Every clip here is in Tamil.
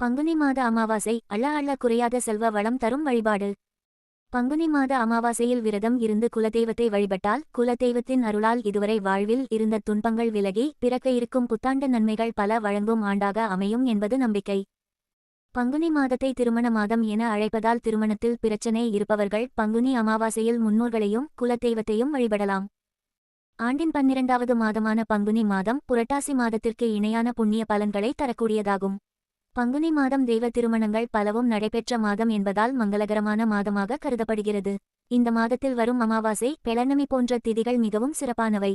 பங்குனி மாத அமாவாசை அள்ள அள்ள குறையாத செல்வ வளம் தரும் வழிபாடு. பங்குனி மாத அமாவாசையில் விரதம் இருந்து குலதெய்வத்தை வழிபட்டால் குலதெய்வத்தின் அருளால் இதுவரை வாழ்வில் இருந்த துன்பங்கள் விலகி பிறக்க இருக்கும் புத்தாண்டு நன்மைகள் பல வழங்கும் ஆண்டாக அமையும் என்பது நம்பிக்கை. பங்குனி மாதத்தை திருமண மாதம் என அழைப்பதால் திருமணத்தில் பிரச்சனை இருப்பவர்கள் பங்குனி அமாவாசையில் முன்னோர்களையும் குலதெய்வத்தையும் வழிபடலாம். ஆண்டின் 12வது மாதமான பங்குனி மாதம் புரட்டாசி மாதத்திற்கு இணையான புண்ணிய பலன்களை தரக்கூடியதாகும். பங்குனி மாதம் தெய்வ திருமணங்கள் பலவும் நடைபெற்ற மாதம் என்பதால் மங்களகரமான மாதமாக கருதப்படுகிறது. இந்த மாதத்தில் வரும் அமாவாசை பெளர்ணமி போன்ற திதிகள் மிகவும் சிறப்பானவை.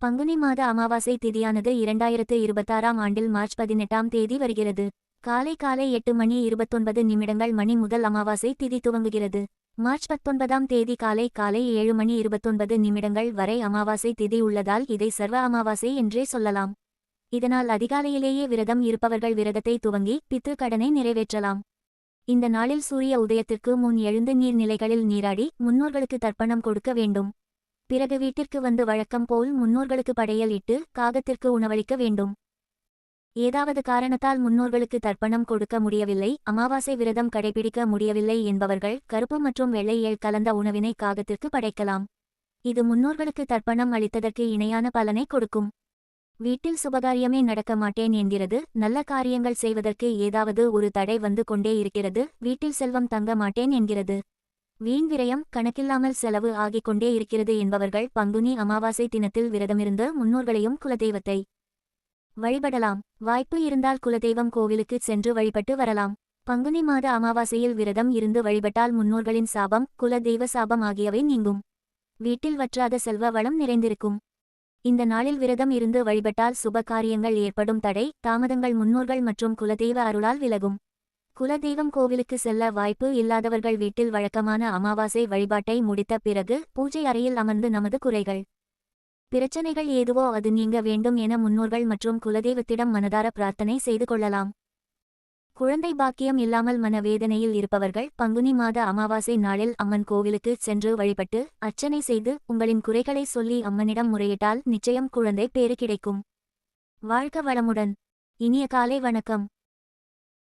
பங்குனி மாத அமாவாசை திதியானது 2026ஆம் ஆண்டில் மார்ச் 18ஆம் தேதி வருகிறது. காலை 8:29 மணி முதல் அமாவாசை திதி துவங்குகிறது. மார்ச் 19ஆம் தேதி காலை 7:29 வரை அமாவாசை திதி உள்ளதால் இதை சர்வ அமாவாசை என்றே சொல்லலாம். இதனால் அதிகாலையிலேயே விரதம் இருப்பவர்கள் விரதத்தை துவங்கி பித்ரு கடனை நிறைவேற்றலாம். இந்த நாளில் சூரிய உதயத்திற்கு முன் எழுந்து நீர்நிலைகளில் நீராடி முன்னோர்களுக்கு தர்ப்பணம் கொடுக்க வேண்டும். பிறகு வீட்டிற்கு வந்து வழக்கம் போல் முன்னோர்களுக்கு படையல் இட்டு காகத்திற்கு உணவளிக்க வேண்டும். ஏதாவது காரணத்தால் முன்னோர்களுக்கு தர்ப்பணம் கொடுக்க முடியவில்லை, அமாவாசை விரதம் கடைபிடிக்க முடியவில்லை என்பவர்கள் கருப்பு மற்றும் வெள்ளை எள் கலந்த உணவினை காகத்திற்கு படைக்கலாம். இது முன்னோர்களுக்கு தர்ப்பணம் அளித்ததற்கு இணையான பலனை கொடுக்கும். வீட்டில் சுபகாரியமே நடக்க மாட்டேன் என்கிறது, நல்ல காரியங்கள் செய்வதற்கு ஏதாவது ஒரு தடை வந்து கொண்டே இருக்கிறது, வீட்டில் செல்வம் தங்க மாட்டேன் என்கிறது, வீண் விரயம் கணக்கில்லாமல் செலவு ஆகிக் கொண்டே இருக்கிறது என்பவர்கள் பங்குனி அமாவாசை தினத்தில் விரதமிருந்து முன்னோர்களையும் குலதெய்வத்தை வழிபடலாம். வாய்ப்பு இருந்தால் குலதெய்வம் கோவிலுக்கு சென்று வழிபட்டு வரலாம். பங்குனி மாத அமாவாசையில் விரதம் இருந்து வழிபட்டால் முன்னோர்களின் சாபம் குலதெய்வ சாபம் ஆகியவை நீங்கும். வீட்டில் வற்றாத செல்வ வளம் நிறைந்திருக்கும். இந்த நாளில் விரதம் இருந்து வழிபட்டால் சுப காரியங்கள் ஏற்படும் தடை தாமதங்கள் முன்னோர்கள் மற்றும் குலதெய்வ அருளால் விலகும். குலதெய்வம் கோவிலுக்கு செல்ல வாய்ப்பு இல்லாதவர்கள் வீட்டில் வழக்கமான அமாவாசை வழிபாட்டை முடித்த பிறகு பூஜை அறையில் அமர்ந்து நமது குறைகள் பிரச்சனைகள் ஏதுவோ அது நீங்க வேண்டும் என முன்னோர்கள் மற்றும் குலதெய்வத்திடம் மனதார பிரார்த்தனை செய்து கொள்ளலாம். குழந்தை பாக்கியம் இல்லாமல் மனவேதனையில் இருப்பவர்கள் பங்குனி மாத அமாவாசை நாளில் அம்மன் கோவிலுக்கு சென்று வழிபட்டு அர்ச்சனை செய்து உங்களின் குறைகளை சொல்லி அம்மனிடம் முறையிட்டால் நிச்சயம் குழந்தை பேறு கிடைக்கும். வாழ்க வளமுடன். இனிய காலை வணக்கம்.